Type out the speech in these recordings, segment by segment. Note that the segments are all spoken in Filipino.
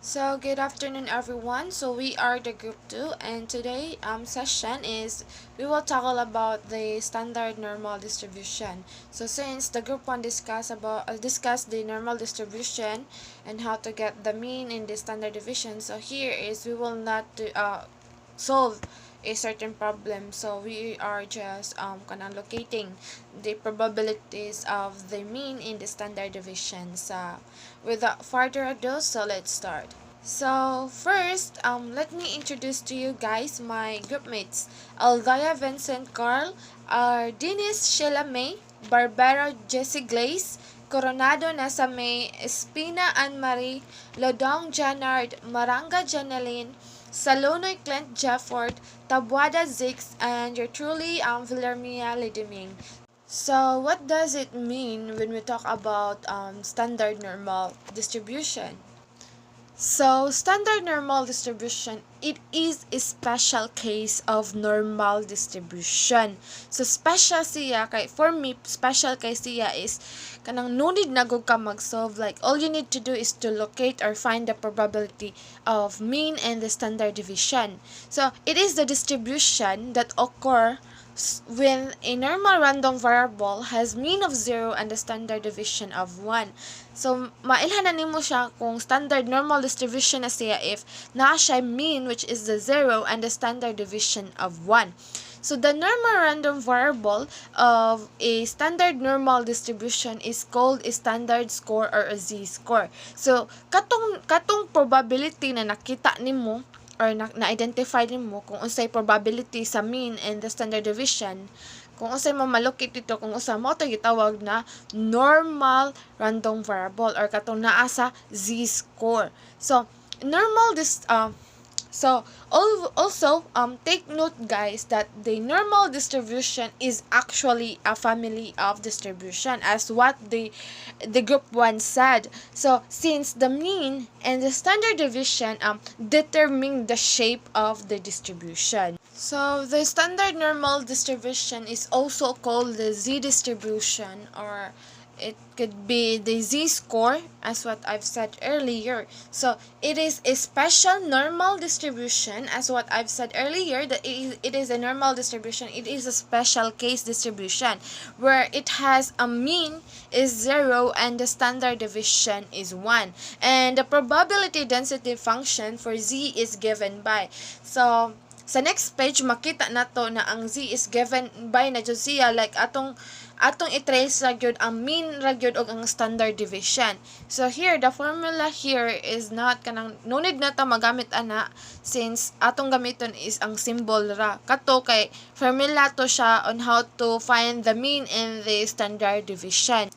So good afternoon everyone. So we are the group 2 and today session is we will tackle about the standard normal distribution. So since the group 1 discuss the normal distribution and how to get the mean in the standard deviation. So here is we will not solve a certain problem. So we are just kind of locating the probabilities of the mean in the standard deviation. So without further ado, so let's start. So first, let me introduce to you guys my group mates. Aldaya Vincent Carl, Dennis Sheila May, Barbara Jessie Glaze, Coronado Nasa May, Espina Anne Marie, Lodong Janard, Maranga Janeline, Salonoy Clint Jefford, Tabuada Zix, and your truly Villarmia Lidiming. So what does it mean when we talk about standard normal distribution? So, standard normal distribution, it is a special case of normal distribution. So, special siya, kay, for me, special case siya is, kanang no need na ka mag-solve. Like, all you need to do is to locate or find the probability of mean and the standard deviation. So, it is the distribution that occur when a normal random variable has mean of 0 and the standard deviation of 1. So, mailhanan nimo siya kung standard normal distribution na siya if naa siya mean which is the 0 and the standard deviation of 1. So, the normal random variable of a standard normal distribution is called a standard score or a z-score. So, katong probability na nakita nimo or na-identify nimo kung unsay probability sa mean and the standard deviation, kung unsay mo malocate dito, kung usa mo ito gitawag na normal random variable or katong naa sa z-score. So, normal also take note guys that the normal distribution is actually a family of distribution as what the group 1 said. So since the mean and the standard deviation determine the shape of the distribution. So the standard normal distribution is also called the z distribution, or it could be the z-score as what I've said earlier. So it is a special normal distribution as what I've said earlier, that it is a normal distribution. It is a special case distribution where it has a mean is 0 and the standard deviation is 1. And the probability density function for z is given by. So sa next page makita nato na ang z is given by na jud siya, like atong i-trace ra gyud ang mean ra gyud og ang standard deviation. So here the formula here is not kanang no need na ta magamit ana since atong gamiton is ang symbol ra. Kato kay formula to siya on how to find the mean and the standard deviation.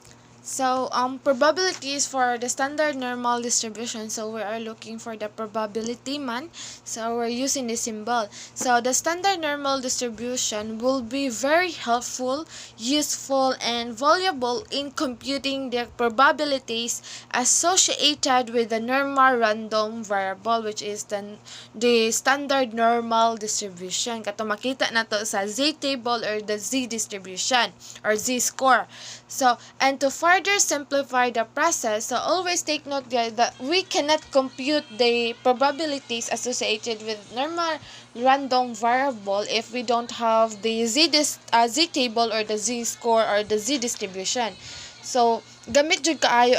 So, probabilities for the standard normal distribution. So, we are looking for the probability man. So, we're using the symbol. So, the standard normal distribution will be very helpful, useful, and valuable in computing the probabilities associated with the normal random variable, which is the standard normal distribution. Kato makita nato sa z-table or the z-distribution or z-score. So, and to further simplify the process, so always take note guys that we cannot compute the probabilities associated with normal random variable if we don't have the z-table or the z-score or the z-distribution. So, gamit jud kaayo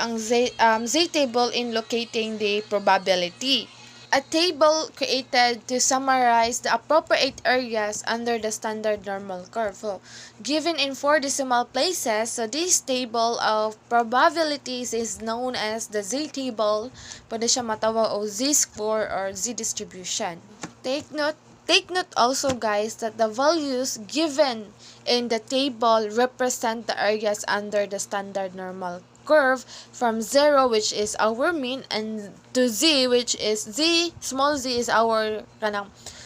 ang z-table in locating the probability. A table created to summarize the appropriate areas under the standard normal curve. So, given in 4 decimal places, so this table of probabilities is known as the z-table. Pwede siya matawag o z-score or z-distribution. Take note also guys that the values given in the table represent the areas under the standard normal curve from 0, which is our mean, and to z, which is small z is our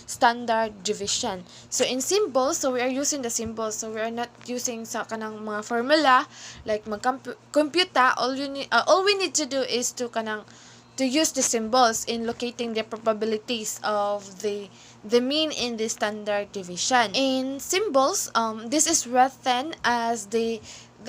standard deviation. So in symbols, so we are using the symbols, so we are not using sa kanang mga formula like compute. All we need to do is to use the symbols in locating the probabilities of the mean in the standard deviation. In symbols, this is written as the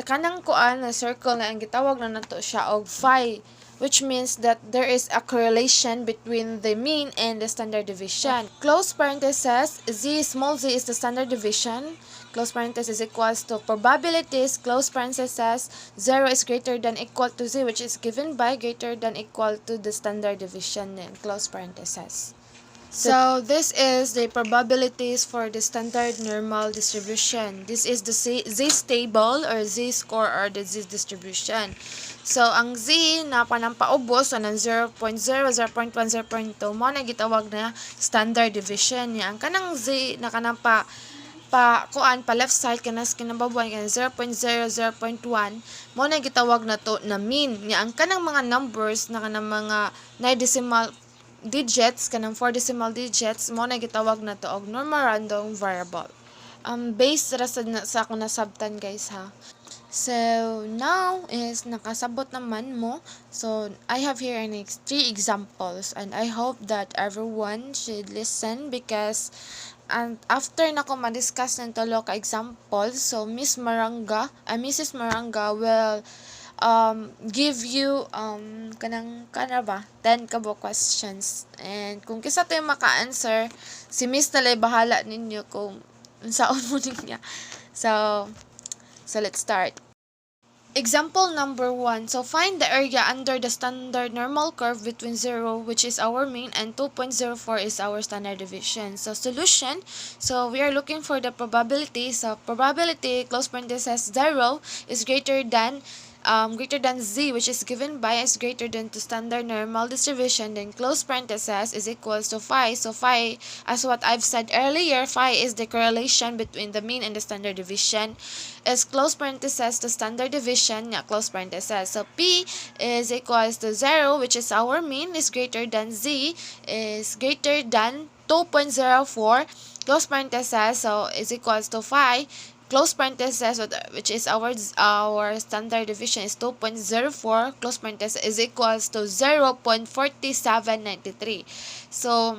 kanang kuan na circle na ang gitawag na nato siya og phi which means that there is a correlation between the mean and the standard deviation. Close parenthesis, small z is the standard deviation, close parenthesis equals to probabilities, close parenthesis, 0 is greater than equal to z, which is given by greater than equal to the standard deviation, and close parenthesis. So this is the probabilities for the standard normal distribution. This is the z-stable or z-score or the z-distribution. So ang z na panampaubos so ng 0.0, 0.1, 0.2 mo na gitawag na standard deviation niya. Ang kanang z na kanang pa left side kanas kinababuan kan 0.0, 0.1 mo na gitawag na to na mean niya. Ang kanang mga numbers na kanang mga decimal digits kanang 4 decimal digits mo na gitawag na to og normal random variable. Based ra sa ako nasabtan guys ha. So now is nakasabot naman mo. So I have here 3 examples and I hope that everyone should listen because and after na ko ma-discuss ng tulo ka examples, so Mrs. Maranga will give you kanang 10 kabo questions, and kung kisa tayo maka-answer si Miss nalay bahala ninyo kung unsaon mo niya. So let's start. Example number 1. So find the area under the standard normal curve between 0, which is our mean, and 2.04 is our standard deviation. So solution. So we are looking for the probability. So probability close parenthesis 0 is greater than z, which is given by is greater than to standard normal distribution, then close parenthesis is equals to phi. So phi, as what I've said earlier, phi is the correlation between the mean and the standard deviation, is close parenthesis to standard deviation, close parenthesis. So p is equals to 0, which is our mean, is greater than z, is greater than 2.04, close parenthesis, so is equals to phi, close parenthesis, which is our standard deviation is 2.04, close parenthesis is equals to 0.4793. So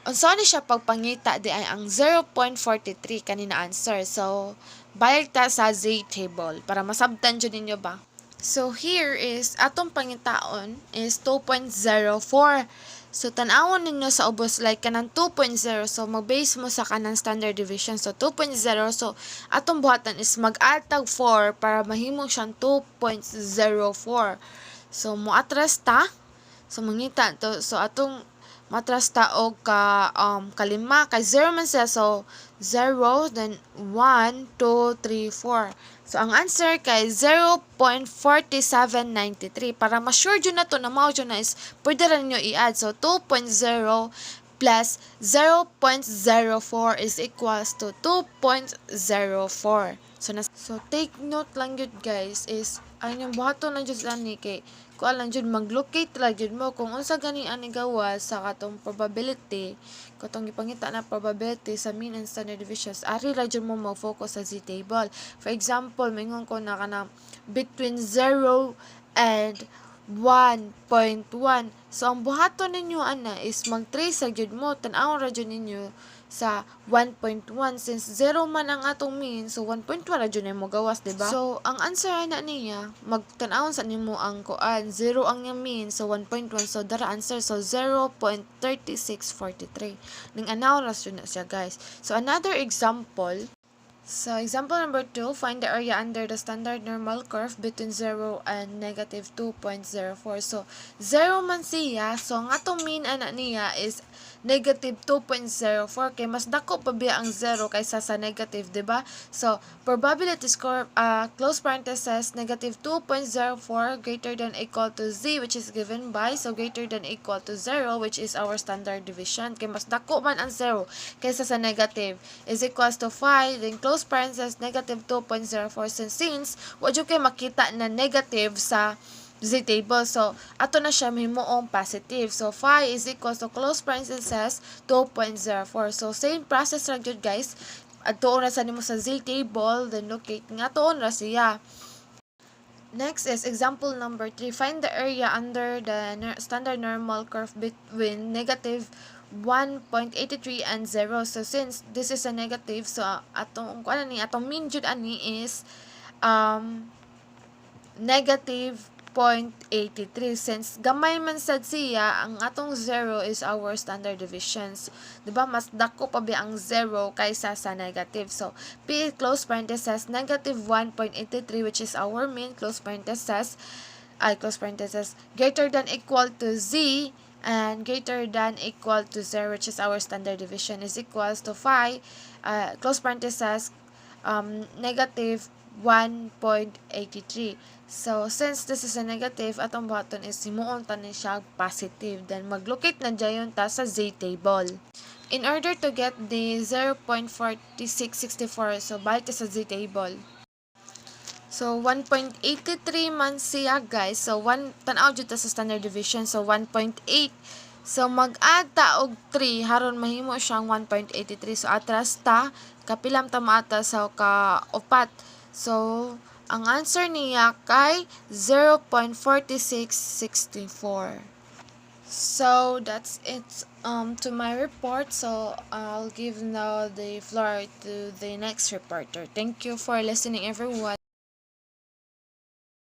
unsa ni siya pagpangita di ay ang 0.43 kanina answer. So balik ta sa z table para masabtan jud ninyo ba. So here is atong pangitaon is 2.04. So tan-awon ninyo sa ubos like kanang 2.0, so mag-base mo sa kanang standard deviation. So 2.0, so atong buhatan is mag-add tag 4 para mahimo siyang 2.04. So moatras ta. So mangita to, so atong matras ta og kalima kay 0 man siya, so 0 then 1 2 3 4. So ang answer kay 0.4793. Para ma-sure jud na to na mao jud na is pwede ra ninyo i-add. So 2.0 plus 0.04 is equals to 2.04. So take note lang jud guys is ay yung buhaton lang jud ani kay kuan lang jud mag-locate lang jud mo kung unsa gani ani gawas sa katong probability, katong gipangita na probability sa mean and standard deviations. Ari ra jud mo mag-focus sa z table. For example, mingon ko na kana between 0 and 1.1. So ang buhaton ninyo ana is mag-trace ra jud mo, tan-awon ra jud ninyo sa 1.1 since 0 man ang atong mean, so 1.1 ra jud mo gawas, diba? So ang answer na niya magtan-awon sa nimo ang kuan 0 ang yung mean, so 1.1, so dara answer, so 0.3643 ning anaw ra na siya guys. So another example. So example number 2, find the area under the standard normal curve between 0 and negative 2.04. So 0 man siya, so ang atong mean ana niya is negative 2.04, kay mas dako pa biya ang 0 kaysa sa negative, diba? So probability score close parenthesis negative 2.04 greater than equal to z, which is given by so greater than equal to 0, which is our standard deviation, kay mas dako man ang 0 kaysa sa negative, is equals to 5, then close parenthesis negative 2.04. Since wadyo kay makita na negative sa z table, so ato na siya mahimoong positive. So phi is equals to close parenthesis 2.04. So same process lang jud guys. Adtoon ra sa nimo sa z table, then locate nga toon ra siya. Next is example number 3. Find the area under the standard normal curve between negative 1.83 and 0. So since this is a negative, so atong mean jud ani is negative 1.83. Since gamay man sad siya, ang atong 0 is our standard deviations. Diba? Mas dako pa ba ang 0 kaysa sa negative. So, P close parenthesis, negative 1.83 which is our mean, close parenthesis, greater than equal to Z, and greater than equal to 0 which is our standard deviation is equals to phi, close parenthesis, negative 1.83. So, since this is a negative, atong button is simuon ta ni siya positive. Then, maglocate na dyan ta sa Z table. In order to get the 0.4664, so balik sa Z table. So, 1.83 man siya, guys. So, tanaw dito sa standard deviation. So, 1.8. So, mag-add ta og 3. Haron mahimo siyang 1.83. So, atras ta. Kapilam ta maata sa ka-upat. So, ang answer niya kay 0.4664. So, that's it to my report. So, I'll give now the floor to the next reporter. Thank you for listening, everyone.